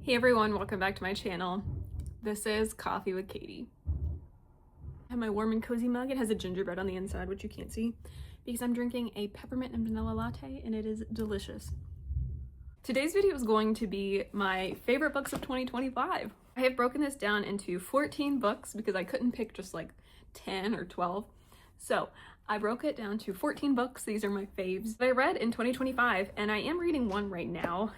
Hey everyone, welcome back to my channel. This is Coffee with Katie. I have my warm and cozy mug. It has a gingerbread on the inside, which you can't see, because I'm drinking a peppermint and vanilla latte, and it is delicious. Today's video is going to be my favorite books of 2025. I have broken this down into 14 books because I couldn't pick just like 10 or 12. So I broke it down to 14 books. These are my faves that I read in 2025, and I am reading one right now.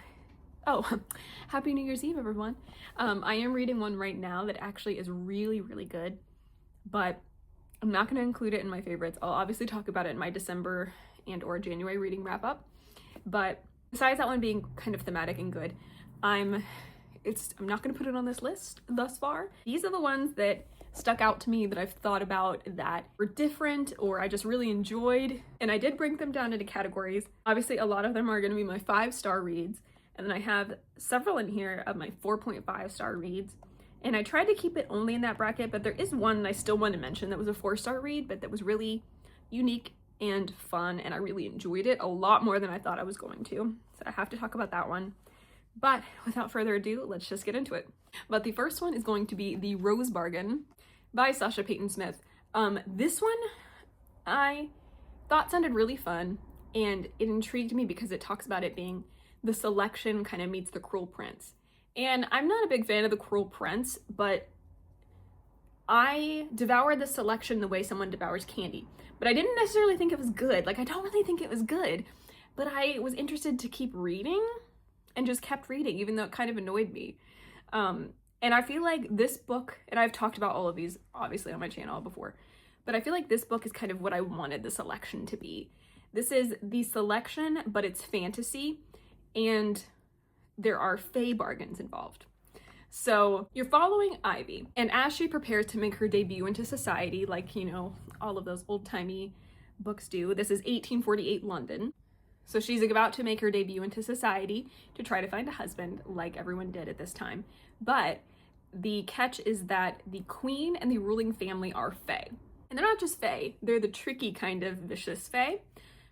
Oh, happy New Year's Eve, everyone. I am reading one right now that actually is really, really good, but I'm not going to include it in my favorites. I'll obviously talk about it in my December and or January reading wrap up, but besides that one being kind of thematic and good, I'm not going to put it on this list thus far. These are the ones that stuck out to me that I've thought about that were different or I just really enjoyed, and I did break them down into categories. Obviously, a lot of them are going to be my 5-star reads, and then I have several in here of my 4.5-star reads. And I tried to keep it only in that bracket, but there is one I still want to mention that was a 4-star read, but that was really unique and fun, and I really enjoyed it a lot more than I thought I was going to. So I have to talk about that one. But without further ado, let's just get into it. But the first one is going to be The Rose Bargain by Sasha Payton Smith. This one I thought sounded really fun, and it intrigued me because it talks about it being the selection kind of meets the cruel prince. And I'm not a big fan of the cruel prince, but I devoured the selection the way someone devours candy. But I didn't necessarily think it was good. Like, I don't really think it was good, but I was interested to keep reading and just kept reading, even though it kind of annoyed me. And I feel like this book, and I've talked about all of these obviously on my channel before, but I feel like this book is kind of what I wanted the selection to be. This is the selection, but it's fantasy, and there are fae bargains involved. So you're following Ivy, and as she prepares to make her debut into society, like, you know, all of those old-timey books do, this is 1848 London. So she's about to make her debut into society to try to find a husband, like everyone did at this time. But the catch is that the queen and the ruling family are fae. And they're not just fae, they're the tricky kind of vicious fae.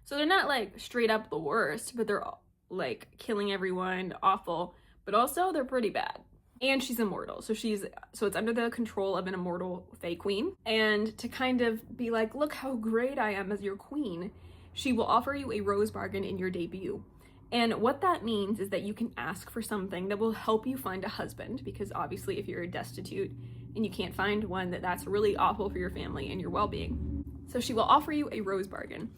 So they're not like straight up the worst, but they're like killing everyone, awful, but also they're pretty bad. And she's immortal, so it's under the control of an immortal fae queen. And to kind of be like, look how great I am as your queen, she will offer you a rose bargain in your debut. And what that means is that you can ask for something that will help you find a husband, because obviously if you're destitute and you can't find one, that's really awful for your family and your well-being. So she will offer you a rose bargain,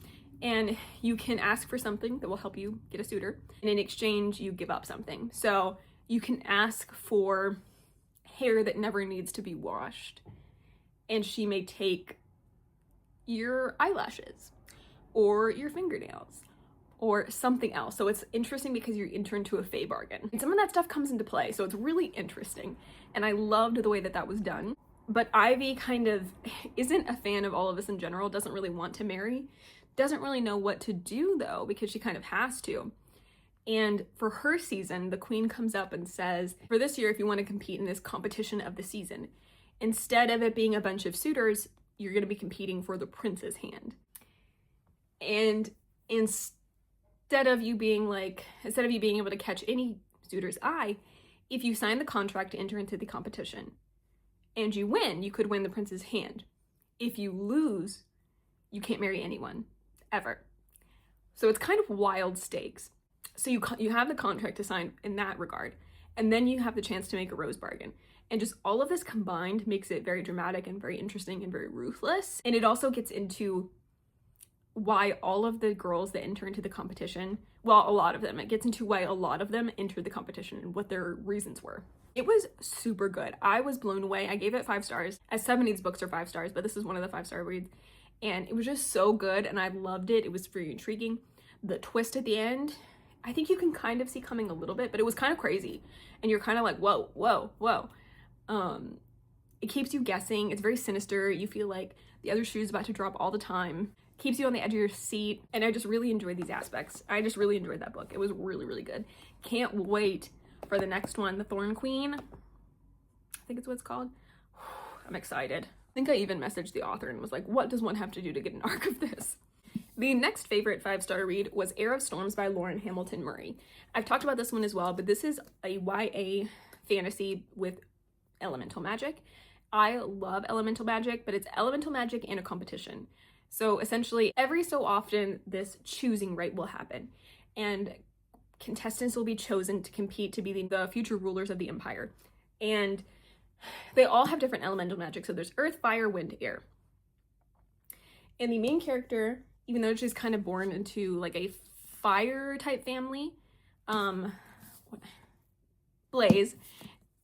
and you can ask for something that will help you get a suitor, and in exchange you give up something. So you can ask for hair that never needs to be washed, and she may take your eyelashes or your fingernails or something else. So it's interesting because you enter into a fae bargain, and some of that stuff comes into play, so it's really interesting, and I loved the way that that was done. But Ivy kind of isn't a fan of all of this in general, doesn't really want to marry, doesn't really know what to do though, because she kind of has to. And for her season, the queen comes up and says, for this year, if you want to compete in this competition of the season, instead of it being a bunch of suitors, you're going to be competing for the prince's hand. And instead of you being able to catch any suitor's eye, if you sign the contract to enter into the competition and you win, you could win the prince's hand. If you lose, you can't marry anyone ever. So it's kind of wild stakes. So you have the contract to sign in that regard, and then you have the chance to make a rose bargain. And just all of this combined makes it very dramatic and very interesting and very ruthless. And it also gets into why all of the girls that enter into the competition, well, a lot of them, it gets into why a lot of them entered the competition and what their reasons were. It was super good. I was blown away. I gave it 5 stars. As 7 of these books are 5 stars, but this is one of the 5-star reads. And it was just so good, and I loved it. It was very intriguing. The twist at the end, I think you can kind of see coming a little bit, but it was kind of crazy. And you're kind of like, whoa, whoa, whoa. It keeps you guessing. It's very sinister. You feel like the other shoe's about to drop all the time. Keeps you on the edge of your seat. And I just really enjoyed these aspects. I just really enjoyed that book. It was really, really good. Can't wait for the next one, The Thorn Queen. I think it's what it's called. I'm excited. I think I even messaged the author and was like, what does one have to do to get an arc of this? The next favorite 5-star read was Heir of Storms by Lauren Hamilton Murray. I've talked about this one as well, but this is a YA fantasy with elemental magic. I love elemental magic, but it's elemental magic and a competition. So essentially, every so often, this choosing right will happen, and contestants will be chosen to compete to be the future rulers of the empire. And they all have different elemental magic. So there's earth, fire, wind, air. And the main character, even though she's kind of born into like a fire type family, Blaze,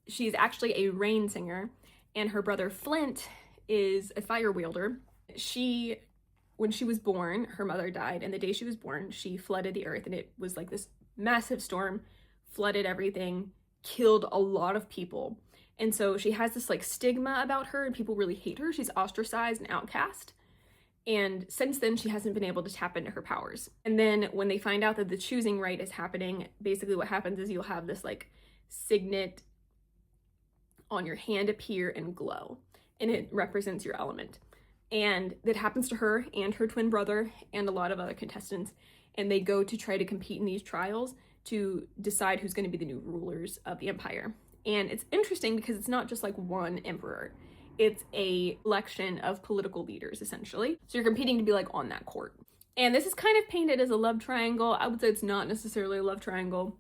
she's actually a rain singer, and her brother Flint is a fire wielder. When she was born, her mother died, and the day she was born, she flooded the earth, and it was like this massive storm, flooded everything, killed a lot of people. And so she has this like stigma about her, and people really hate her. She's ostracized and outcast. And since then, she hasn't been able to tap into her powers. And then when they find out that the choosing right is happening, basically what happens is you'll have this like signet on your hand appear and glow, and it represents your element. And that happens to her and her twin brother and a lot of other contestants, and they go to try to compete in these trials to decide who's going to be the new rulers of the empire. And it's interesting because it's not just like one emperor. It's a collection of political leaders, essentially. So you're competing to be like on that court. And this is kind of painted as a love triangle. I would say it's not necessarily a love triangle.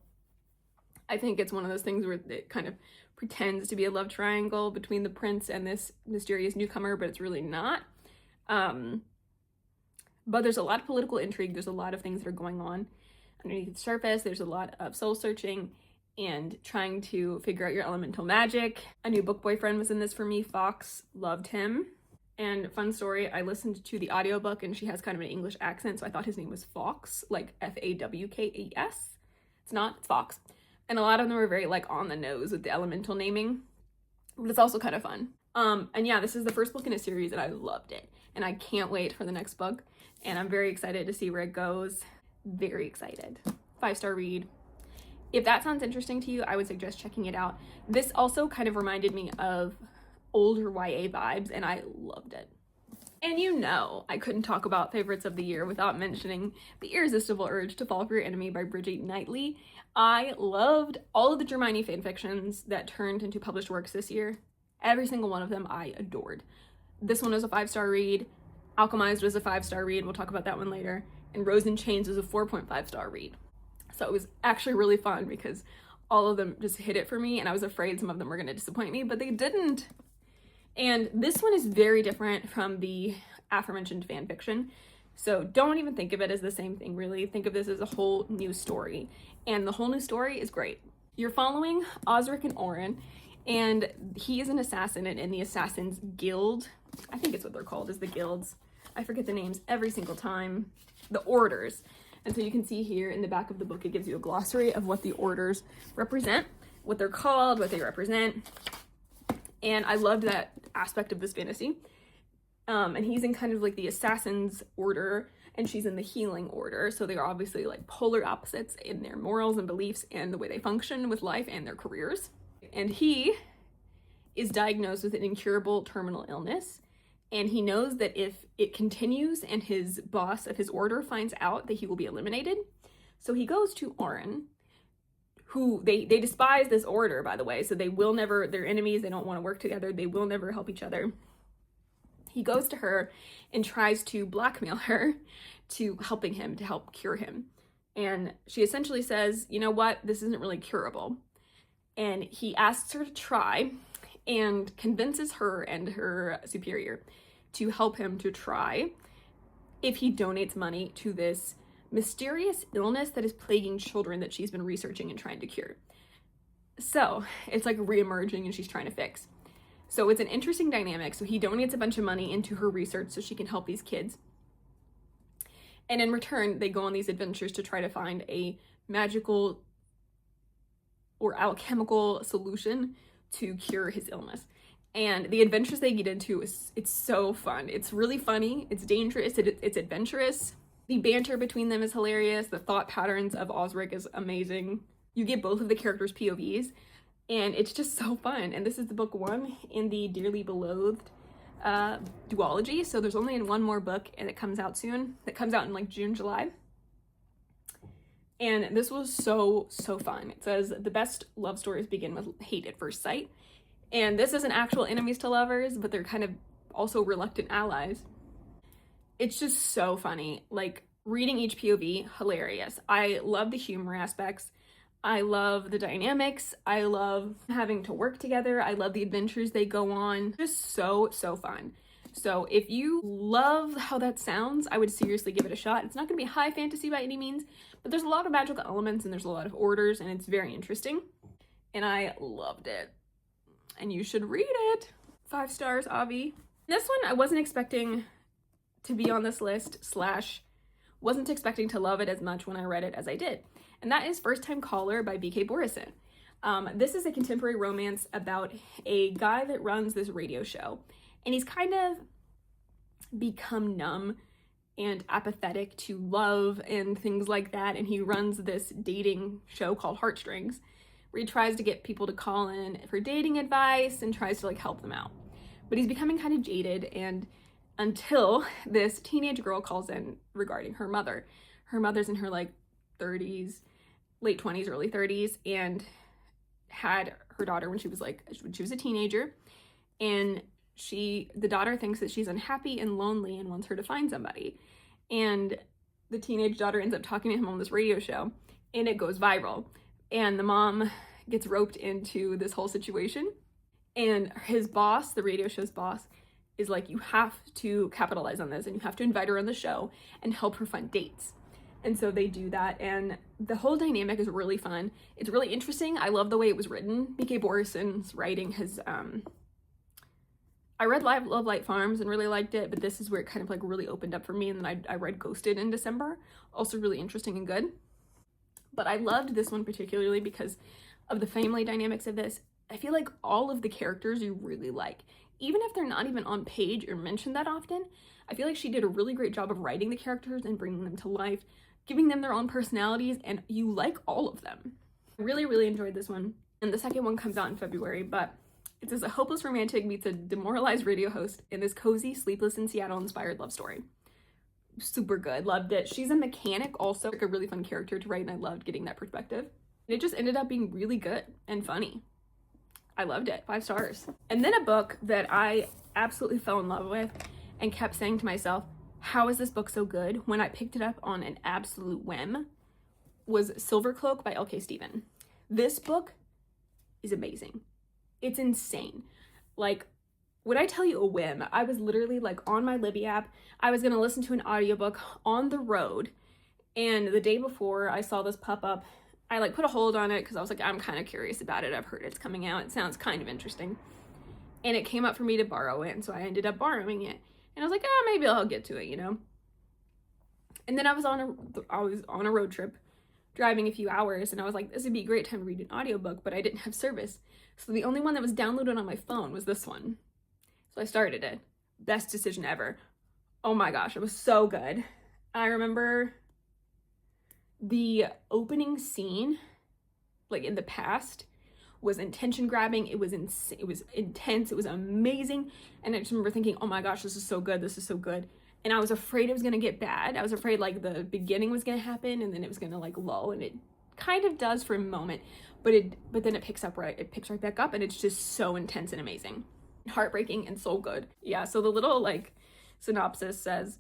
I think it's one of those things where it kind of pretends to be a love triangle between the prince and this mysterious newcomer, but it's really not. But there's a lot of political intrigue. There's a lot of things that are going on underneath the surface. There's a lot of soul searching and trying to figure out your elemental magic. A new book boyfriend was in this for me, Fox. Loved him. And fun story, I listened to the audiobook and she has kind of an English accent, so I thought his name was Fawkes, like Fawkes. It's not, it's Fox. And a lot of them were very like on the nose with the elemental naming, but it's also kind of fun. And yeah, this is the first book in a series and I loved it. And I can't wait for the next book. And I'm very excited to see where it goes. Very excited. 5-star read. If that sounds interesting to you, I would suggest checking it out. This also kind of reminded me of older YA vibes, and I loved it. And you know, I couldn't talk about favorites of the year without mentioning The Irresistible Urge to Fall for Your Enemy by Bridget Knightley. I loved all of the Hermione fanfictions that turned into published works this year. Every single one of them I adored. This one was a 5-star read. Alchemized was a 5-star read. We'll talk about that one later. And Rose in Chains was a 4.5-star read. So it was actually really fun because all of them just hit it for me, and I was afraid some of them were going to disappoint me, but they didn't. And this one is very different from the aforementioned fan fiction. So don't even think of it as the same thing, really. Think of this as a whole new story. And the whole new story is great. You're following Osric and Oren, and he is an assassin in the Assassin's Guild. I think it's what they're called, is the guilds. I forget the names every single time. The orders. And so you can see here in the back of the book, it gives you a glossary of what the orders represent, what they're called, what they represent. And I loved that aspect of this fantasy. And he's in kind of like the assassin's order, and she's in the healing order. So they are obviously like polar opposites in their morals and beliefs and the way they function with life and their careers. And he is diagnosed with an incurable terminal illness. And he knows that if it continues and his boss of his order finds out, that he will be eliminated. So he goes to Oren, who they despise this order, by the way. So they will never, they're enemies. They don't want to work together. They will never help each other. He goes to her and tries to blackmail her to helping him, to help cure him. And she essentially says, you know what, this isn't really curable. And he asks her to try and convinces her and her superior to help him to try if he donates money to this mysterious illness that is plaguing children that she's been researching and trying to cure. So it's like reemerging and she's trying to fix. So it's an interesting dynamic. So he donates a bunch of money into her research so she can help these kids. And in return, they go on these adventures to try to find a magical or alchemical solution to cure his illness. And the adventures they get into, it's so fun. It's really funny. It's dangerous. It's adventurous. The banter between them is hilarious. The thought patterns of Osric is amazing. You get both of the characters' POVs, and it's just so fun. And this is the book 1 in the Dearly Beloved duology. So there's only one more book, and it comes out soon. It comes out in like June, July. And this was so fun. It says the best love stories begin with hate at first sight. And this isn't actual enemies to lovers, but they're kind of also reluctant allies. It's just so funny. Like, reading each POV, hilarious. I love the humor aspects. I love the dynamics. I love having to work together. I love the adventures they go on. Just so fun. So if you love how that sounds, I would seriously give it a shot. It's not going to be high fantasy by any means, but there's a lot of magical elements and there's a lot of orders, and it's very interesting. And I loved it. And you should read it. 5 stars, Avi. This one I wasn't expecting to be on this list, / wasn't expecting to love it as much when I read it as I did. And that is First Time Caller by B.K. Borison. This is a contemporary romance about a guy that runs this radio show. And he's kind of become numb and apathetic to love and things like that. And he runs this dating show called Heartstrings, where he tries to get people to call in for dating advice and tries to like help them out. But he's becoming kind of jaded, and until this teenage girl calls in regarding her mother. Her mother's in her like 30s, late 20s, early 30s, and had her daughter when she was a teenager. And the daughter thinks that she's unhappy and lonely and wants her to find somebody. And the teenage daughter ends up talking to him on this radio show, and it goes viral. And the mom gets roped into this whole situation. And his boss, the radio show's boss, is like, you have to capitalize on this and you have to invite her on the show and help her find dates. And so they do that, and the whole dynamic is really fun. It's really interesting. I love the way it was written. B.K. Borison's writing has, I read Love Light Farms and really liked it, but this is where it kind of like really opened up for me. And then I read Ghosted in December, also really interesting and good. But I loved this one particularly because of the family dynamics of this. I feel like all of the characters you really like, even if they're not even on page or mentioned that often. I feel like she did a really great job of writing the characters and bringing them to life, giving them their own personalities, and you like all of them. I really enjoyed this one. And the second one comes out in February, but it says a hopeless romantic meets a demoralized radio host in this cozy, sleepless in Seattle inspired love story. Super good, loved it. She's a mechanic also, like a really fun character to write, and I loved getting that perspective. And it just ended up being really good and funny. I loved it, 5 stars. And then a book that I absolutely fell in love with and kept saying to myself, how is this book so good, when I picked it up on an absolute whim, was Silver Cloak by L.K. Stephen. This book is amazing. It's insane. Like, when I tell you a whim, I was literally like on my Libby app. I was gonna listen to an audiobook on the road, and the day before I saw this pop up, I like put a hold on it because I was like, I'm kind of curious about it. I've heard it's coming out. It sounds kind of interesting. And it came up for me to borrow it, and so I ended up borrowing it. And I was like, maybe I'll get to it, you know? And then I was on a road trip, driving a few hours, and I was like, this would be a great time to read an audiobook, but I didn't have service. So the only one that was downloaded on my phone was this one. So I started it. Best decision ever. Oh my gosh, it was so good. I remember the opening scene, like in the past, was intention grabbing. It was intense. It was amazing. And I just remember thinking, oh my gosh, this is so good. This is so good. And I was afraid it was going to get bad. I was afraid like the beginning was going to happen and then it was going to like lull, and it kind of does for a moment, but then it picks right back up, and it's just so intense and amazing. Heartbreaking and so good. Yeah, so the little like synopsis says,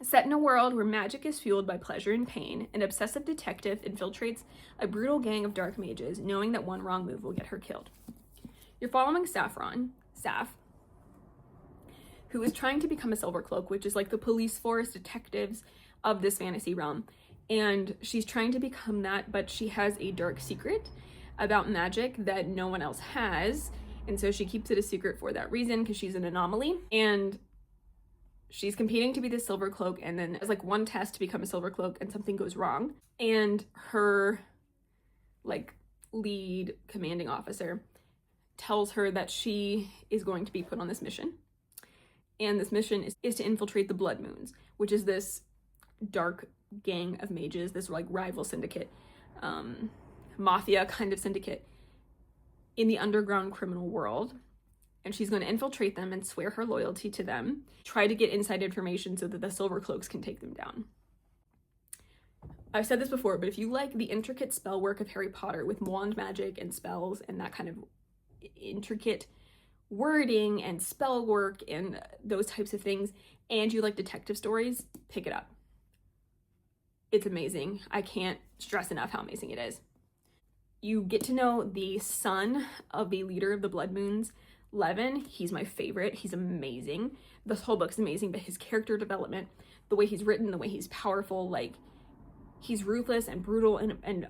set in a world where magic is fueled by pleasure and pain, an obsessive detective infiltrates a brutal gang of dark mages, knowing that one wrong move will get her killed. You're following Saf, who is trying to become a Silver Cloak, which is like the police force detectives of this fantasy realm. And she's trying to become that, but she has a dark secret about magic that no one else has. And so she keeps it a secret for that reason, because she's an anomaly. And she's competing to be the Silver Cloak, and then there's like one test to become a Silver Cloak and something goes wrong. And her like lead commanding officer tells her that she is going to be put on this mission. And this mission is to infiltrate the Blood Moons, which is this dark gang of mages, this like rival syndicate, mafia kind of syndicate in the underground criminal world. And she's going to infiltrate them and swear her loyalty to them, try to get inside information so that the Silver Cloaks can take them down. I've said this before, but if you like the intricate spell work of Harry Potter with wand magic and spells and that kind of intricate wording and spell work and those types of things, and you like detective stories, pick it up. It's amazing. I can't stress enough how amazing it is. You get to know the son of the leader of the Blood Moons, Levin. He's my favorite. He's amazing. This whole book's amazing, but his character development, the way he's written, the way he's powerful, like, he's ruthless and brutal and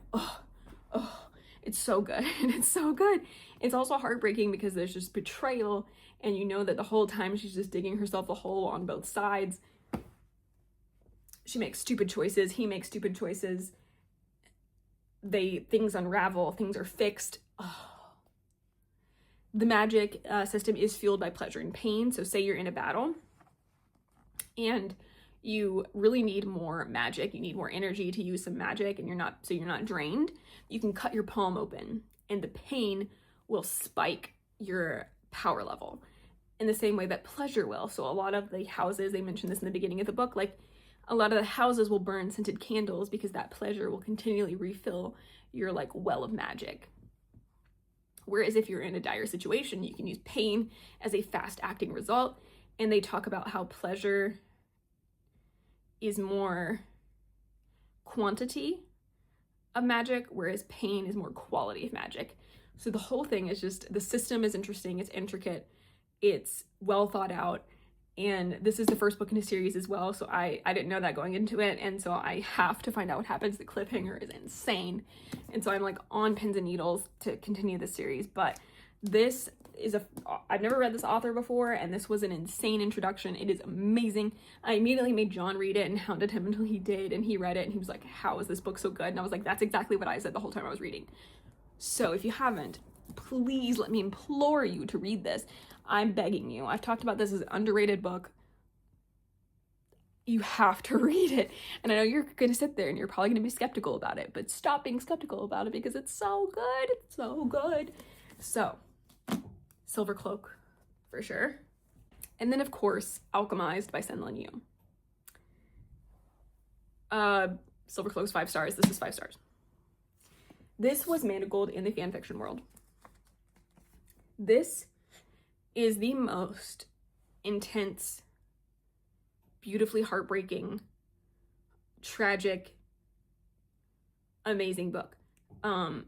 it's so good. It's so good. It's also heartbreaking because there's just betrayal, and you know that the whole time she's just digging herself a hole on both sides. She makes stupid choices. He makes stupid choices. Things unravel. Things are fixed. Oh. The magic system is fueled by pleasure and pain. So say you're in a battle and you really need more magic, you need more energy to use some magic, and you're not drained, you can cut your palm open and the pain will spike your power level in the same way that pleasure will. So a lot of the houses, they mention this in the beginning of the book, like a lot of the houses will burn scented candles because that pleasure will continually refill your like well of magic. Whereas if you're in a dire situation, you can use pain as a fast acting result. And they talk about how pleasure is more quantity of magic, whereas pain is more quality of magic. So the whole thing is just, the system is interesting, it's intricate, it's well thought out, and this is the first book in a series as well, so I didn't know that going into it, and so I have to find out what happens. The cliffhanger is insane, and so I'm like on pins and needles to continue this series. But this is I've never read this author before, and this was an insane introduction. It is amazing. I immediately made John read it and hounded him until he did, and he read it and he was like, how is this book so good? And I was like, that's exactly what I said the whole time I was reading. So if you haven't, please let me implore you to read this. I'm begging you. I've talked about this as an underrated book. You have to read it. And I know you're going to sit there and you're probably going to be skeptical about it, but stop being skeptical about it because it's so good. It's so good. So, Silver Cloak, for sure. And then, of course, Alchemized by Senlin Yu. Silver Cloak's 5 stars. This is 5 stars. This was manacled in the fanfiction world. This is the most intense, beautifully heartbreaking, tragic, amazing book.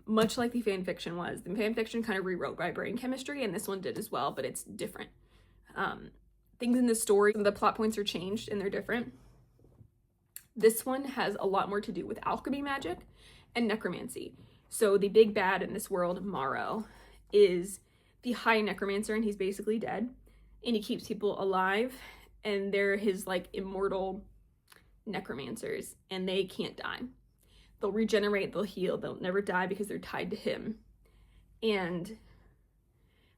Much like the fanfiction was. The fanfiction kind of rewrote my brain chemistry, and this one did as well, but it's different. Things in the story, the plot points are changed and they're different. This one has a lot more to do with alchemy magic and necromancy. So the big bad in this world, Morrow, is the high necromancer, and he's basically dead, and he keeps people alive, and they're his like immortal necromancers, and they can't die. They'll regenerate, they'll heal, they'll never die because they're tied to him. And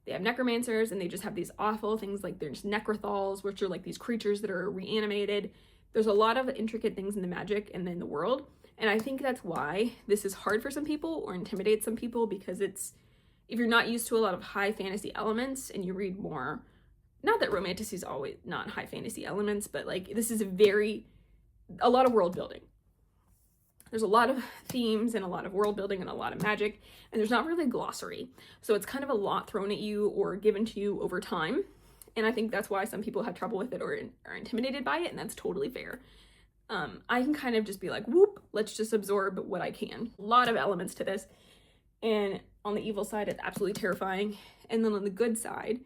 they have necromancers, and they just have these awful things, like there's necrothals, which are like these creatures that are reanimated. There's a lot of intricate things in the magic and in the world, and I think that's why this is hard for some people or intimidates some people, because it's, if you're not used to a lot of high fantasy elements and you read more, not that romantasy is always not high fantasy elements, but like this is a lot of world building. There's a lot of themes and a lot of world building and a lot of magic, and there's not really a glossary. So it's kind of a lot thrown at you or given to you over time. And I think that's why some people have trouble with it or are intimidated by it, and that's totally fair. I can kind of just be like, whoop, let's just absorb what I can. A lot of elements to this. And on the evil side, it's absolutely terrifying. And then on the good side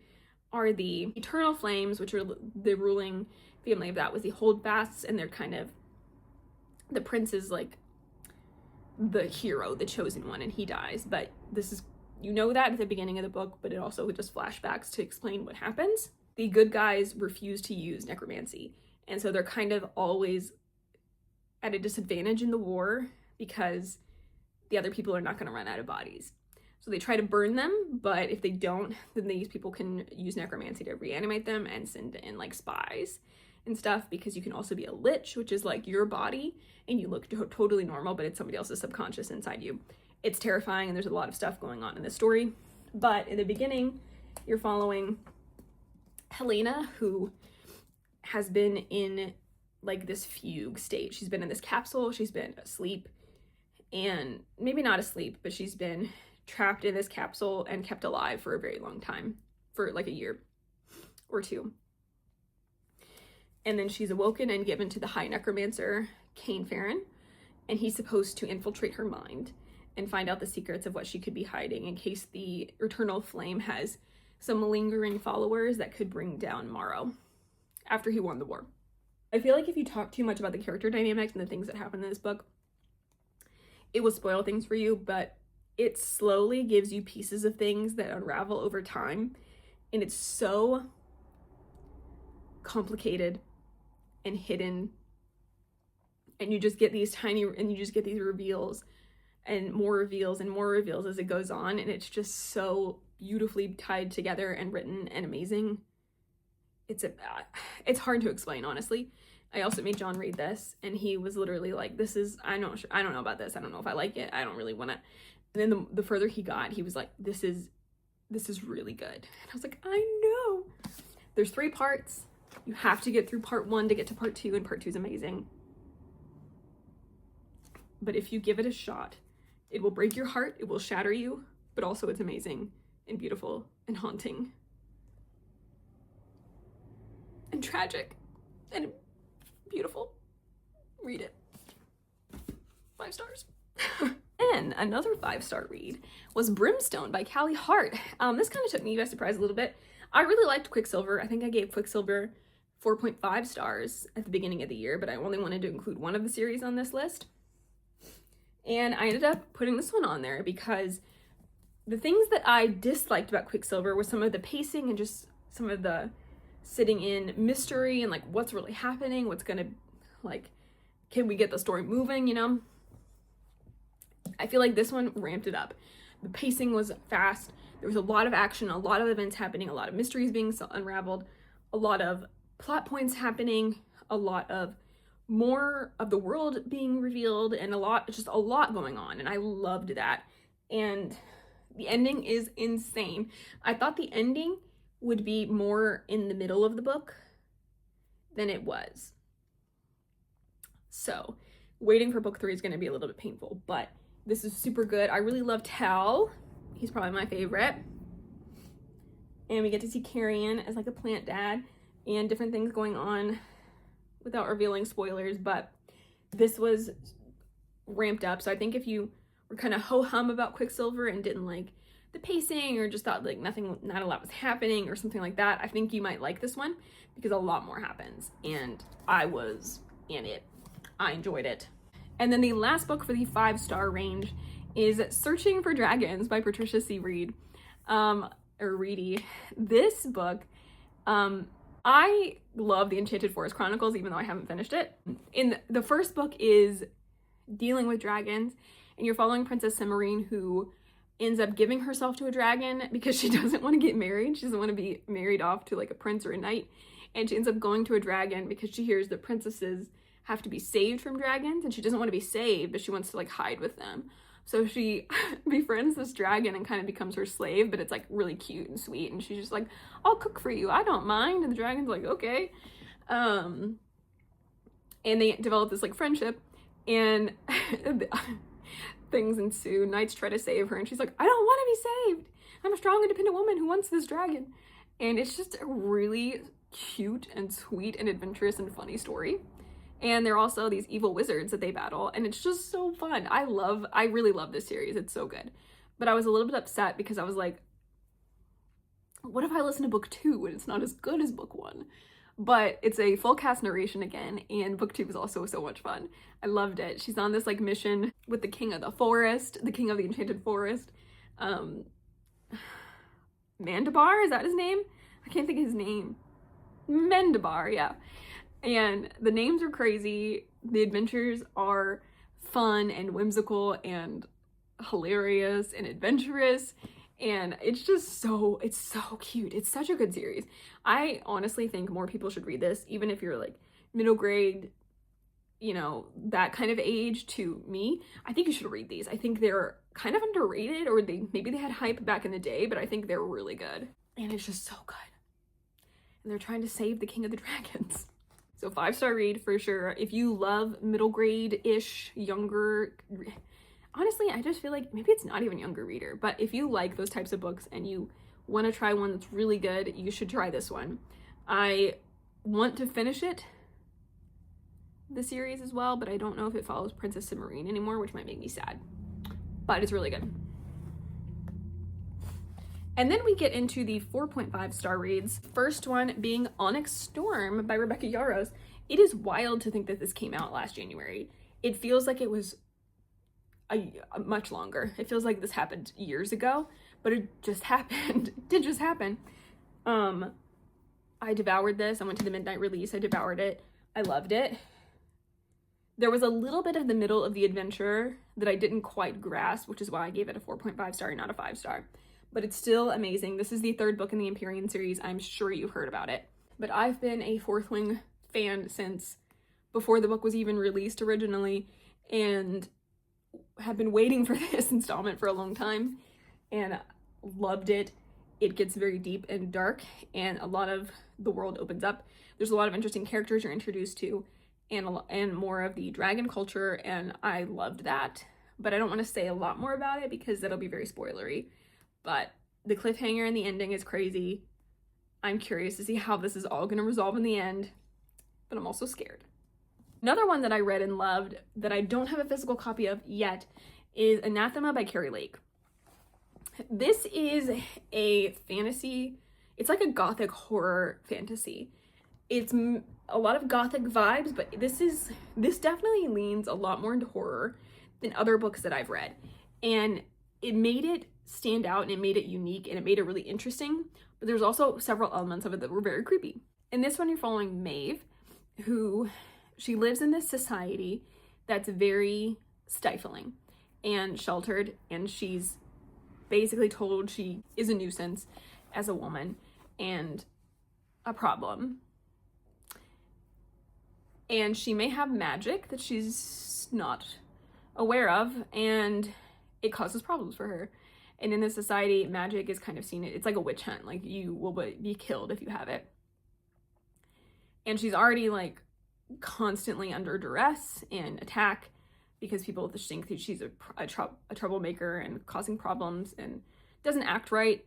are the Eternal Flames, which are the ruling family of that with the Holdfasts, and they're kind of, the prince is like the hero, the chosen one, and he dies. But this is, you know that at the beginning of the book, but it also just flashbacks to explain what happens. The good guys refuse to use necromancy, and so they're kind of always at a disadvantage in the war because the other people are not going to run out of bodies. So they try to burn them, but if they don't, then these people can use necromancy to reanimate them and send in like spies and stuff, because you can also be a lich, which is like your body and you look totally normal, but it's somebody else's subconscious inside you. It's terrifying, and there's a lot of stuff going on in this story. But in the beginning, you're following Helena, who has been in like this fugue state. She's been in this capsule, she's been asleep, and maybe not asleep, but she's been trapped in this capsule and kept alive for a very long time, for like a year or two. And then she's awoken and given to the High Necromancer, Cain Farron, and he's supposed to infiltrate her mind and find out the secrets of what she could be hiding in case the Eternal Flame has some lingering followers that could bring down Morrow after he won the war. I feel like if you talk too much about the character dynamics and the things that happen in this book, it will spoil things for you, but it slowly gives you pieces of things that unravel over time, and it's so complicated and hidden, and you just get these reveals and more reveals and more reveals as it goes on, and it's just so beautifully tied together and written and amazing. It's hard to explain, honestly. I also made John read this, and he was literally like, this is, I don't know about this, I don't know if I like it, I don't really want to. And then the further he got, he was like, this is really good. And I was like, I know. There's 3 parts. You have to get through part 1 to get to part 2, and part 2 is amazing. But if you give it a shot, it will break your heart, it will shatter you, but also it's amazing and beautiful and haunting and tragic and beautiful. Read it. 5 stars. And another 5-star read was Brimstone by Callie Hart. This kind of took me by surprise a little bit. I really liked Quicksilver. I think I gave Quicksilver 4.5 stars at the beginning of the year, but I only wanted to include one of the series on this list. And I ended up putting this one on there because the things that I disliked about Quicksilver was some of the pacing and just some of the sitting in mystery and like what's really happening, what's gonna, like, can we get the story moving, you know? I feel like this one ramped it up. The pacing was fast. There was a lot of action, a lot of events happening, a lot of mysteries being unraveled, a lot of plot points happening, a lot of more of the world being revealed, and a lot going on. And I loved that. And the ending is insane. I thought the ending would be more in the middle of the book than it was. So waiting for book 3 is going to be a little bit painful, but this is super good. I really love Tal. He's probably my favorite. And we get to see Carrion as like a plant dad and different things going on without revealing spoilers, but this was ramped up. So I think if you were kind of ho-hum about Quicksilver and didn't like the pacing or just thought like not a lot was happening or something like that, I think you might like this one because a lot more happens, and I was in it. I enjoyed it. And then the last book for the 5-star range is Searching for Dragons by Patricia C. Reed, or Reedy. This book, I love the Enchanted Forest Chronicles, even though I haven't finished it. In the first book is dealing with dragons, and you're following Princess Cimarine, who ends up giving herself to a dragon because she doesn't want to get married. She doesn't want to be married off to like a prince or a knight, and she ends up going to a dragon because she hears that princesses have to be saved from dragons, and she doesn't want to be saved, but she wants to like hide with them. So she befriends this dragon and kind of becomes her slave, but it's like really cute and sweet, and she's just like, I'll cook for you, I don't mind. And the dragon's like, okay. And they develop this like friendship, and things ensue. Knights try to save her, and she's like, I don't want to be saved. I'm a strong, independent woman who wants this dragon. And it's just a really cute and sweet and adventurous and funny story. And there are also these evil wizards that they battle, and it's just so fun. I really love this series. It's so good. But I was a little bit upset because I was like, what if I listen to book 2 and it's not as good as book 1? But it's a full cast narration again, and book 2 was also so much fun. I loved it. She's on this like mission with the king of the forest, the king of the enchanted forest. Mandabar, is that his name? I can't think of his name. Mendabar, yeah. And the names are crazy. The adventures are fun and whimsical and hilarious and adventurous. And it's just it's so cute. It's such a good series. I honestly think more people should read this, even if you're like middle grade, you know, that kind of age to me. I think you should read these. I think they're kind of underrated, or maybe they had hype back in the day, but I think they're really good. And it's just so good. And they're trying to save the King of the Dragons. So 5-star read for sure. If you love middle grade-ish, younger, honestly, I just feel like maybe it's not even younger reader, but if you like those types of books and you want to try one that's really good, you should try this one. I want to finish it, the series as well, but I don't know if it follows Princess Submarine anymore, which might make me sad, but it's really good. And then we get into the 4.5-star reads. First one being Onyx Storm by Rebecca Yarros. It is wild to think that this came out last January. It feels like it was a much longer. It feels like this happened years ago, but it just happened. It did just happen. I devoured this. I went to the midnight release. I devoured it. I loved it. There was a little bit of the middle of the adventure that I didn't quite grasp, which is why I gave it a 4.5 star and not a 5-star. But it's still amazing. This is the third book in the Empyrean series. I'm sure you've heard about it. But I've been a Fourth Wing fan since before the book was even released originally, and have been waiting for this installment for a long time, and loved it. It gets very deep and dark, and a lot of the world opens up. There's a lot of interesting characters you're introduced to, and more of the dragon culture, and I loved that. But I don't want to say a lot more about it because that'll be very spoilery. But the cliffhanger and the ending is crazy. I'm curious to see how this is all going to resolve in the end, but I'm also scared. Another one that I read and loved that I don't have a physical copy of yet is Anathema by Carrie Lake. This is a fantasy. It's like a gothic horror fantasy. It's a lot of gothic vibes, but this definitely leans a lot more into horror than other books that I've read. And it made it stand out, and it made it unique, and it made it really interesting. But there's also several elements of it that were very creepy. In this one, you're following Maeve, who she lives in this society that's very stifling and sheltered, and she's basically told she is a nuisance as a woman and a problem. And she may have magic that she's not aware of, and it causes problems for her. And in this society, magic is kind of seen, it's like a witch hunt. Like, you will be killed if you have it. And she's already like constantly under duress and attack because people just think that she's a troublemaker and causing problems and doesn't act right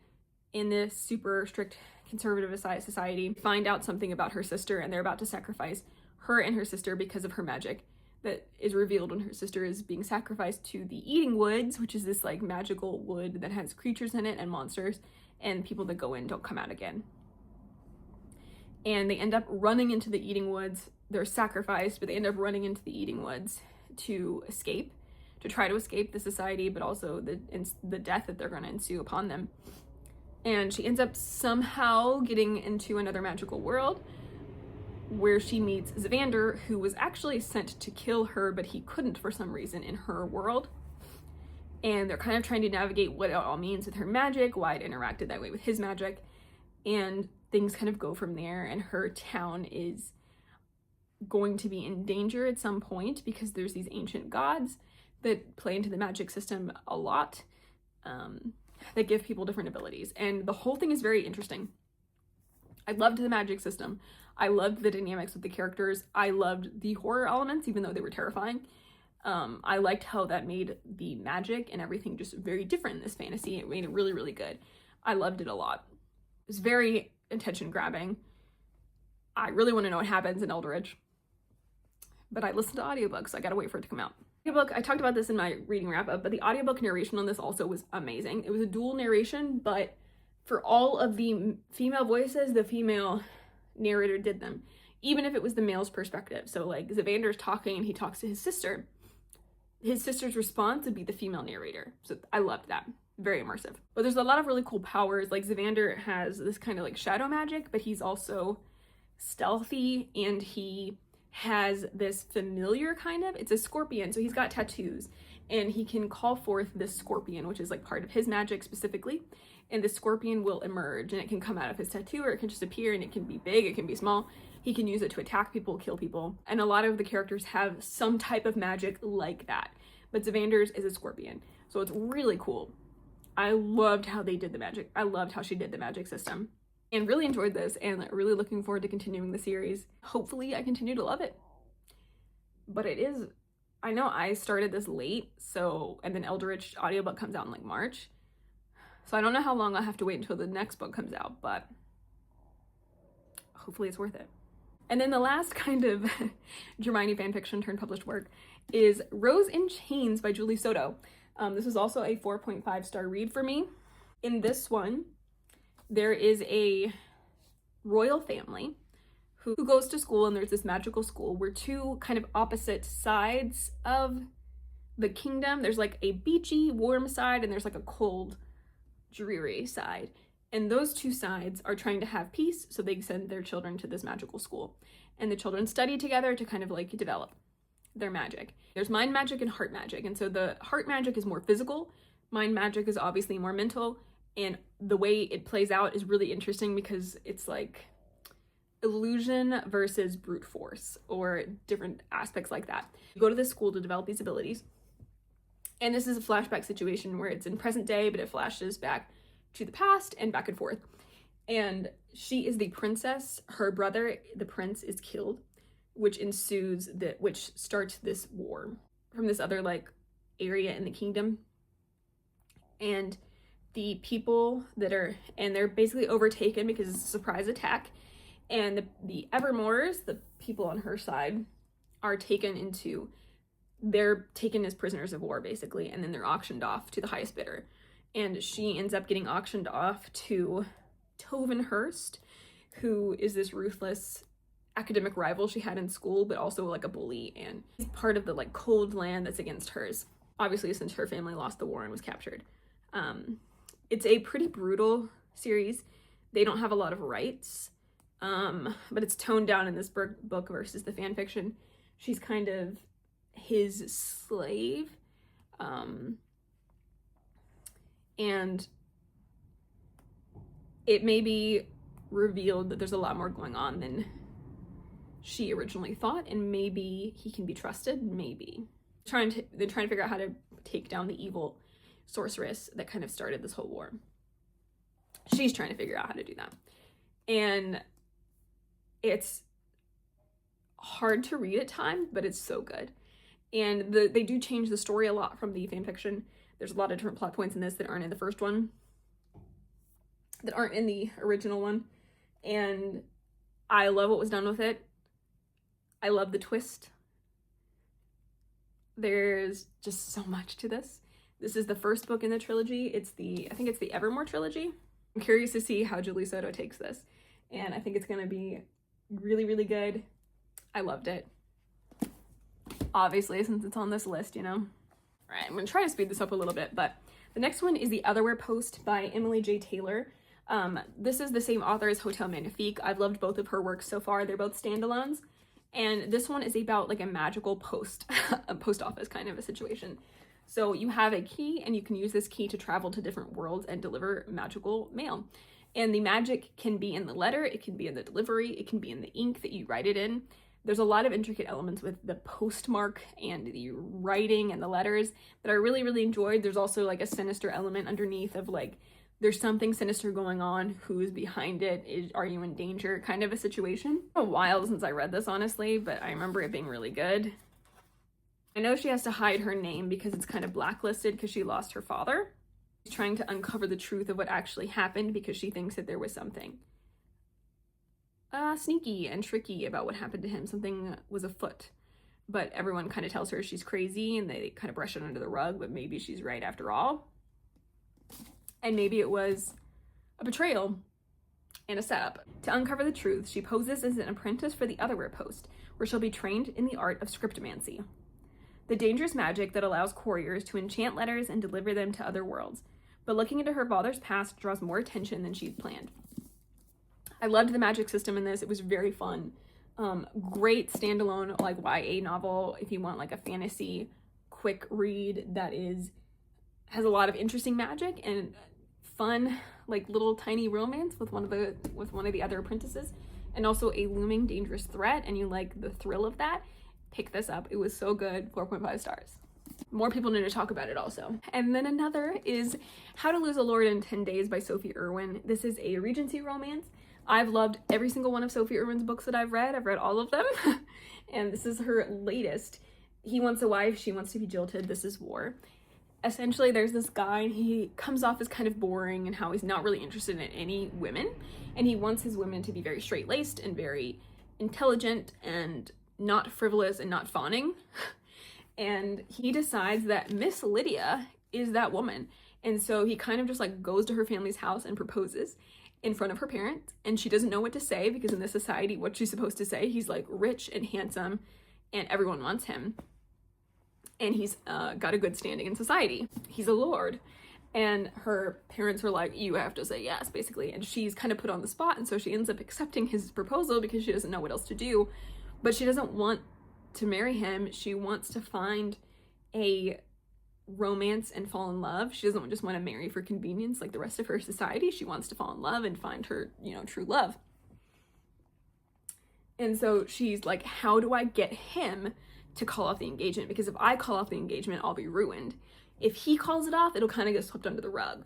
in this super strict conservative society. Find out something about her sister, and they're about to sacrifice her and her sister because of her magic that is revealed when her sister is being sacrificed to the Eating Woods, which is this like magical wood that has creatures in it and monsters, and people that go in don't come out again. And they end up running into the Eating Woods. They're sacrificed, but they end up running into the Eating Woods to try to escape the society, but also the death that they're going to ensue upon them. And she ends up somehow getting into another magical world where she meets Zavander, who was actually sent to kill her, but he couldn't for some reason in her world. And they're kind of trying to navigate what it all means with her magic, why it interacted that way with his magic, and things kind of go from there. And her town is going to be in danger at some point because there's these ancient gods that play into the magic system a lot, that give people different abilities. And the whole thing is very interesting. I loved the magic system. I loved the dynamics with the characters. I loved the horror elements, even though they were terrifying. I liked how that made the magic and everything just very different in this fantasy. It made it really, really good. I loved it a lot. It was very attention grabbing. I really want to know what happens in Eldridge. But I listened to audiobooks, so I gotta wait for it to come out. Audiobook, I talked about this in my reading wrap up, but the audiobook narration on this also was amazing. It was a dual narration, but for all of the female voices, the female narrator did them, even if it was the male's perspective. So like Zavander's talking and he talks to his sister. His sister's response would be the female narrator. So I loved that. Very immersive. But there's a lot of really cool powers. Like Zavander has this kind of like shadow magic, but he's also stealthy, and he has this familiar kind of, it's a scorpion, so he's got tattoos, and he can call forth this scorpion, which is like part of his magic specifically, and the scorpion will emerge, and it can come out of his tattoo, or it can just appear, and it can be big, it can be small. He can use it to attack people, kill people, and a lot of the characters have some type of magic like that, but Zavander's is a scorpion, so it's really cool. I loved how they did the magic. I loved how she did the magic system. and really enjoyed this and really looking forward to continuing the series. Hopefully I continue to love it. But it is, I know I started this late, so, and then Eldritch audiobook comes out in like March. So I don't know how long I'll have to wait until the next book comes out, but hopefully it's worth it. And then the last kind of Hermione fanfiction turned published work is Rose in Chains by Julie Soto. This is also a 4.5 star read for me. In this one, there is a royal family who goes to school, and there's this magical school where two kind of opposite sides of the kingdom. There's like a beachy, warm side, and there's like a cold, dreary side. And those two sides are trying to have peace, so they send their children to this magical school. And the children study together to kind of like develop their magic. There's mind magic and heart magic. And so the heart magic is more physical. Mind magic is obviously more mental. And the way it plays out is really interesting because it's like illusion versus brute force, or different aspects like that. You go to this school to develop these abilities. And this is a flashback situation where it's in present day, but it flashes back to the past and back and forth. And she is the princess. Her brother, the prince, is killed, which starts this war from this other like area in the kingdom. And the people they're basically overtaken because it's a surprise attack. And the Evermores, the people on her side, they're taken as prisoners of war, basically, and then they're auctioned off to the highest bidder. And she ends up getting auctioned off to Tovenhurst, who is this ruthless academic rival she had in school, but also like a bully, and he's part of the like cold land that's against hers, obviously, since her family lost the war and was captured. It's a pretty brutal series. They don't have a lot of rights, but it's toned down in this book versus the fan fiction. She's kind of his slave, and it may be revealed that there's a lot more going on than she originally thought, and maybe he can be trusted, maybe. They're trying to figure out how to take down the evil sorceress that kind of started this whole war. She's trying to figure out how to do that. And it's hard to read at times, but it's so good. And they do change the story a lot from the fanfiction. There's a lot of different plot points in this that aren't in the first one, that aren't in the original one. And I love what was done with it. I love the twist. There's just so much to this. This is the first book in the trilogy. I think it's the Evermore trilogy. I'm curious to see how Julie Soto takes this. And I think it's gonna be really, really good. I loved it. Obviously, since it's on this list, you know. All right, I'm gonna try to speed this up a little bit, but the next one is The Otherwhere Post by Emily J. Taylor. This is the same author as Hotel Magnifique. I've loved both of her works so far. They're both standalones. And this one is about like a magical post, a post office kind of a situation. So you have a key, and you can use this key to travel to different worlds and deliver magical mail. And the magic can be in the letter, it can be in the delivery, it can be in the ink that you write it in. There's a lot of intricate elements with the postmark and the writing and the letters that I really, really enjoyed. There's also like a sinister element underneath of like, there's something sinister going on, who's behind it, are you in danger, kind of a situation. It's been a while since I read this, honestly, but I remember it being really good. I know she has to hide her name because it's kind of blacklisted because she lost her father. She's trying to uncover the truth of what actually happened because she thinks that there was something sneaky and tricky about what happened to him. Something was afoot, but everyone kind of tells her she's crazy and they kind of brush it under the rug, but maybe she's right after all. And maybe it was a betrayal and a setup. To uncover the truth, she poses as an apprentice for the Otherwhere Post, where she'll be trained in the art of scriptomancy, the dangerous magic that allows couriers to enchant letters and deliver them to other worlds. But looking into her father's past draws more attention than she'd planned. I loved the magic system in this. It was very fun. Great standalone like YA novel if you want like a fantasy quick read that has a lot of interesting magic and fun like little tiny romance with one of the other apprentices, and also a looming dangerous threat, and you like the thrill of that. Pick this up. It was so good. 4.5 stars. More people need to talk about it also. And then another is How to Lose a Lord in 10 Days by Sophie Irwin. This is a Regency romance. I've loved every single one of Sophie Irwin's books that I've read. I've read all of them. And this is her latest. He wants a wife, she wants to be jilted, this is war. Essentially, there's this guy, and he comes off as kind of boring and how he's not really interested in any women. And he wants his women to be very straight-laced and very intelligent and not frivolous and not fawning. And he decides that Miss Lydia is that woman. And so he kind of just like goes to her family's house and proposes in front of her parents. And she doesn't know what to say because in this society, what she's supposed to say, he's like rich and handsome and everyone wants him. And he's got a good standing in society. He's a lord. And her parents were like, you have to say yes, basically. And she's kind of put on the spot. And so she ends up accepting his proposal because she doesn't know what else to do. But she doesn't want to marry him. She wants to find a romance and fall in love. She doesn't just want to marry for convenience like the rest of her society. She wants to fall in love and find her, true love. And so she's like, how do I get him to call off the engagement? Because if I call off the engagement, I'll be ruined. If he calls it off, it'll kind of get swept under the rug.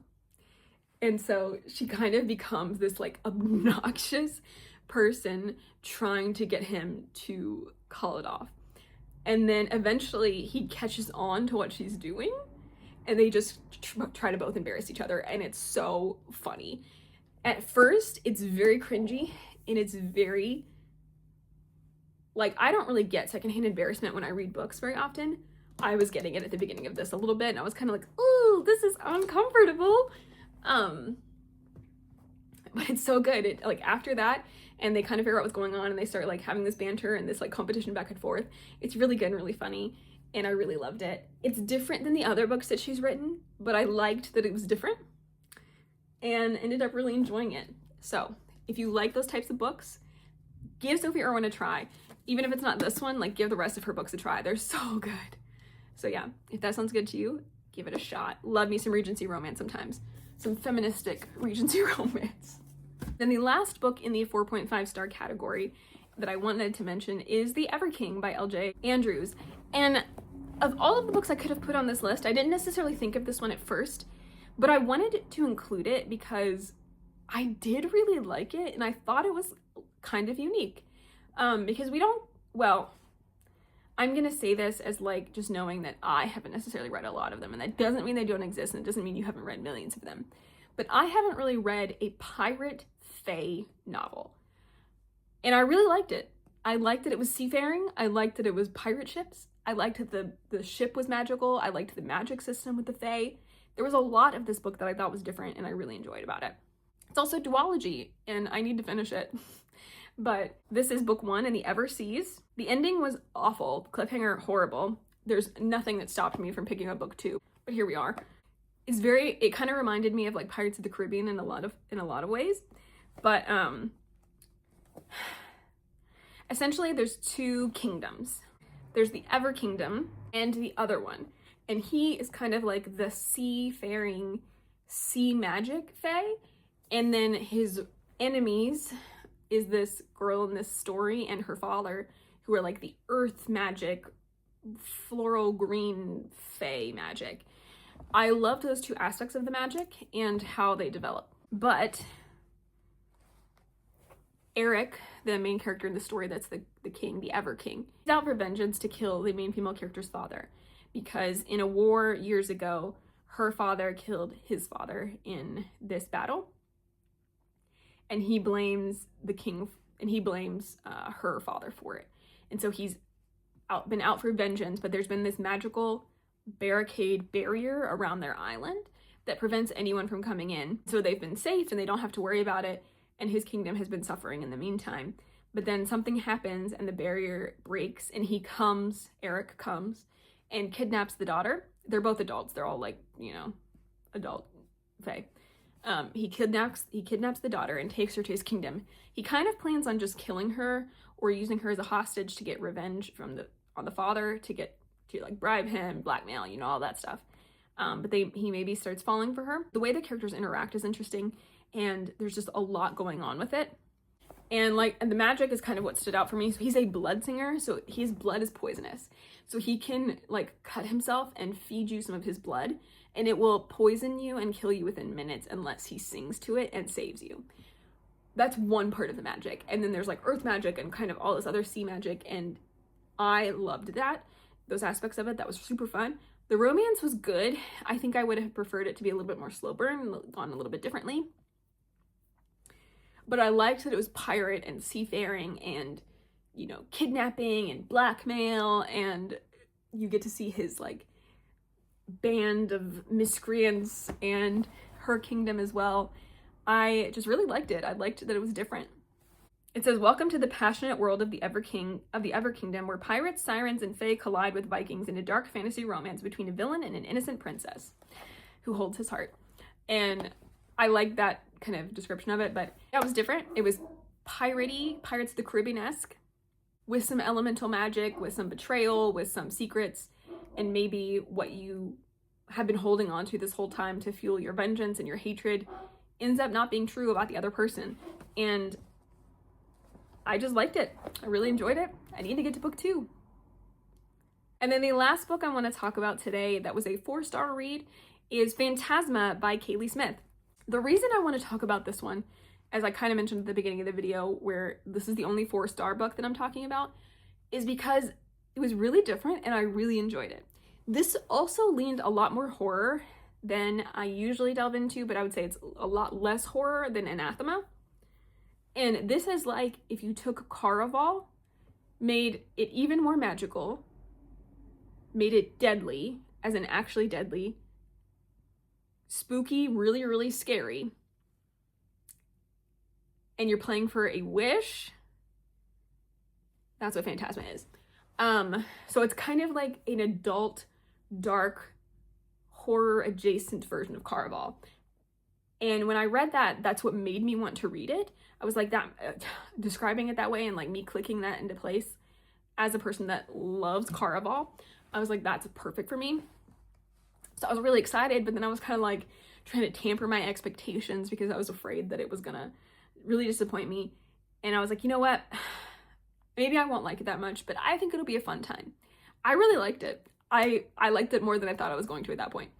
And so she kind of becomes this like obnoxious person trying to get him to call it off. And then eventually he catches on to what she's doing and they just try to both embarrass each other. And it's so funny. At first, it's very cringy and it's very, like, I don't really get secondhand embarrassment when I read books very often. I was getting it at the beginning of this a little bit and I was kind of like, ooh, this is uncomfortable. But it's so good. It, like, after that, and they kind of figure out what's going on and they start like having this banter and this like competition back and forth. It's really good and really funny and I really loved it. It's different than the other books that she's written, but I liked that it was different and ended up really enjoying it. So if you like those types of books, give Sophie Irwin a try. Even if it's not this one, like give the rest of her books a try. They're so good. So yeah, if that sounds good to you, give it a shot. Love me some Regency romance sometimes. Some feministic Regency romance. Then the last book in the 4.5 star category that I wanted to mention is The Ever King by L.J. Andrews. And of all of the books I could have put on this list, I didn't necessarily think of this one at first, but I wanted to include it because I did really like it and I thought it was kind of unique. Because we don't, well, I'm gonna say this as like just knowing that I haven't necessarily read a lot of them, and that doesn't mean they don't exist and it doesn't mean you haven't read millions of them. But I haven't really read a pirate fae novel. And I really liked it. I liked that it was seafaring. I liked that it was pirate ships. I liked that the ship was magical. I liked the magic system with the fae. There was a lot of this book that I thought was different and I really enjoyed about it. It's also duology and I need to finish it. But this is book 1 in the Ever Seas. The ending was awful. Cliffhanger, horrible. There's nothing that stopped me from picking up book 2. But here we are. It kind of reminded me of like Pirates of the Caribbean in a lot of ways. But essentially there's 2 kingdoms. There's the Ever Kingdom and the other one. And he is kind of like the seafaring, sea magic fae. And then his enemies is this girl in this story and her father, who are like the earth magic, floral green fae magic. I loved those 2 aspects of the magic and how they develop. But Eric, the main character in the story, that's the king, the Ever King, is out for vengeance to kill the main female character's father. Because in a war years ago, her father killed his father in this battle. And he blames the king, and he blames her father for it. And so he's been out for vengeance, but there's been this magical barrier around their island that prevents anyone from coming in. So they've been safe and they don't have to worry about it. And his kingdom has been suffering in the meantime. But then something happens and the barrier breaks and Eric comes and kidnaps the daughter. They're both adults. They're all like, adult fae. He kidnaps the daughter and takes her to his kingdom. He kind of plans on just killing her or using her as a hostage to get revenge on the father, to like bribe him, blackmail, all that stuff. But he maybe starts falling for her. The way the characters interact is interesting and there's just a lot going on with it. And the magic is kind of what stood out for me. So he's a blood singer, so his blood is poisonous. So he can like cut himself and feed you some of his blood, and it will poison you and kill you within minutes unless he sings to it and saves you. That's one part of the magic. And then there's like earth magic and kind of all this other sea magic, and I loved that, those aspects of it. That was super fun. The romance was good. I think I would have preferred it to be a little bit more slow burn, gone a little bit differently. But I liked that it was pirate and seafaring and, you know, kidnapping and blackmail, and you get to see his like band of miscreants and her kingdom as well. I just really liked it. I liked that it was different. It says, welcome to the passionate world of the Ever Kingdom, where pirates, sirens, and fae collide with Vikings in a dark fantasy romance between a villain and an innocent princess who holds his heart. And I like that kind of description of it, but that was different. It was piratey, Pirates of the Caribbean-esque, with some elemental magic, with some betrayal, with some secrets, and maybe what you have been holding on to this whole time to fuel your vengeance and your hatred ends up not being true about the other person. And I just liked it. I really enjoyed it. I need to get to book 2. And then the last book I want to talk about today that was a 4-star read is Phantasma by Kaylee Smith. The reason I want to talk about this one, as I kind of mentioned at the beginning of the video, where this is the only 4-star book that I'm talking about, is because it was really different and I really enjoyed it. This also leaned a lot more horror than I usually delve into, but I would say it's a lot less horror than Anathema. And this is like if you took Caraval, made it even more magical, made it deadly, as in actually deadly, spooky, really, really scary, and you're playing for a wish. That's what Phantasma is. So it's kind of like an adult, dark, horror adjacent version of Caraval. And when I read that, that's what made me want to read it. I was like, that describing it that way and like me clicking that into place as a person that loves Caraval, I was like, that's perfect for me. So I was really excited, but then I was kind of like trying to tamper my expectations because I was afraid that it was gonna really disappoint me. And I was like, you know what? Maybe I won't like it that much, but I think it'll be a fun time. I really liked it. I liked it more than I thought I was going to at that point.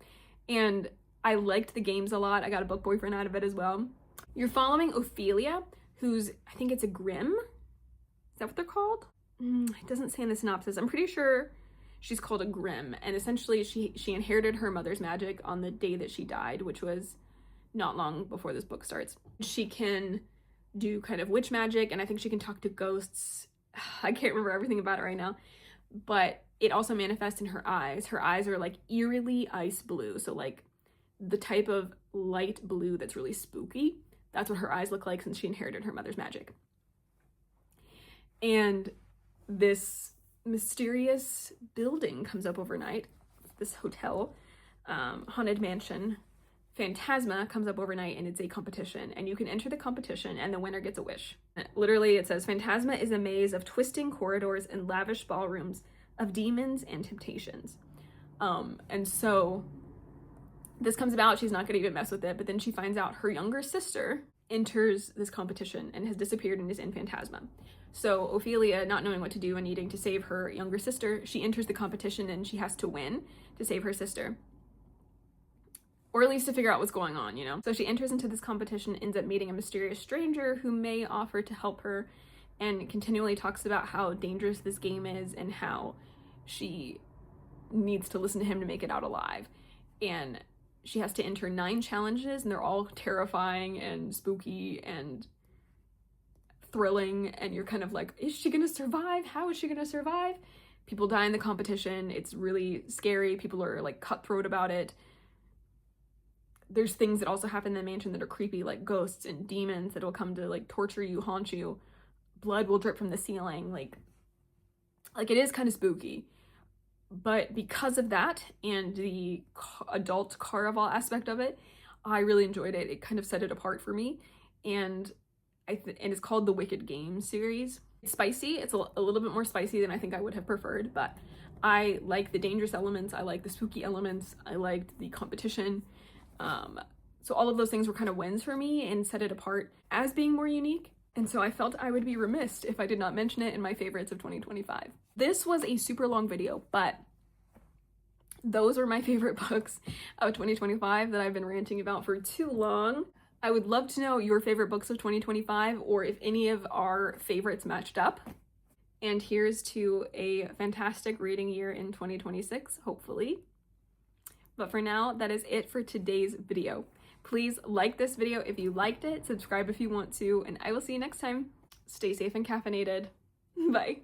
And I liked the games a lot. I got a book boyfriend out of it as well. You're following Ophelia, who's, I think it's a Grimm. Is that what they're called? It doesn't say in the synopsis. I'm pretty sure she's called a Grimm, and essentially she inherited her mother's magic on the day that she died, which was not long before this book starts. She can do kind of witch magic, and I think she can talk to ghosts. I can't remember everything about it right now, but it also manifests in her eyes. Her eyes are like eerily ice blue, so like the type of light blue that's really spooky. That's what her eyes look like since she inherited her mother's magic. And this mysterious building comes up overnight, this hotel, haunted mansion, Phantasma, comes up overnight, and it's a competition, and you can enter the competition and the winner gets a wish. Literally it says, Phantasma is a maze of twisting corridors and lavish ballrooms of demons and temptations. And so this comes about, she's not gonna even mess with it, but then she finds out her younger sister enters this competition and has disappeared and is in Phantasma. So Ophelia, not knowing what to do and needing to save her younger sister, she enters the competition and she has to win to save her sister. Or at least to figure out what's going on, you know? So she enters into this competition, ends up meeting a mysterious stranger who may offer to help her, and continually talks about how dangerous this game is and how she needs to listen to him to make it out alive. And she has to enter 9 challenges, and they're all terrifying and spooky and thrilling, and you're kind of like, is she gonna survive? How is she gonna survive? People die in the competition. It's really scary. People are like cutthroat about it. There's things that also happen in the mansion that are creepy, like ghosts and demons that will come to like torture you, haunt you. Blood will drip from the ceiling. Like it is kind of spooky. But because of that and the adult Caraval aspect of it, I really enjoyed it. It kind of set it apart for me. And and it's called the Wicked Games series. It's spicy. It's a little bit more spicy than I think I would have preferred, but I like the dangerous elements. I like the spooky elements. I liked the competition. So all of those things were kind of wins for me and set it apart as being more unique. And so I felt I would be remiss if I did not mention it in my favorites of 2025. This was a super long video, but those are my favorite books of 2025 that I've been ranting about for too long. I would love to know your favorite books of 2025, or if any of our favorites matched up. And here's to a fantastic reading year in 2026, hopefully. But for now, that is it for today's video. Please like this video if you liked it, subscribe if you want to, and I will see you next time. Stay safe and caffeinated. Bye.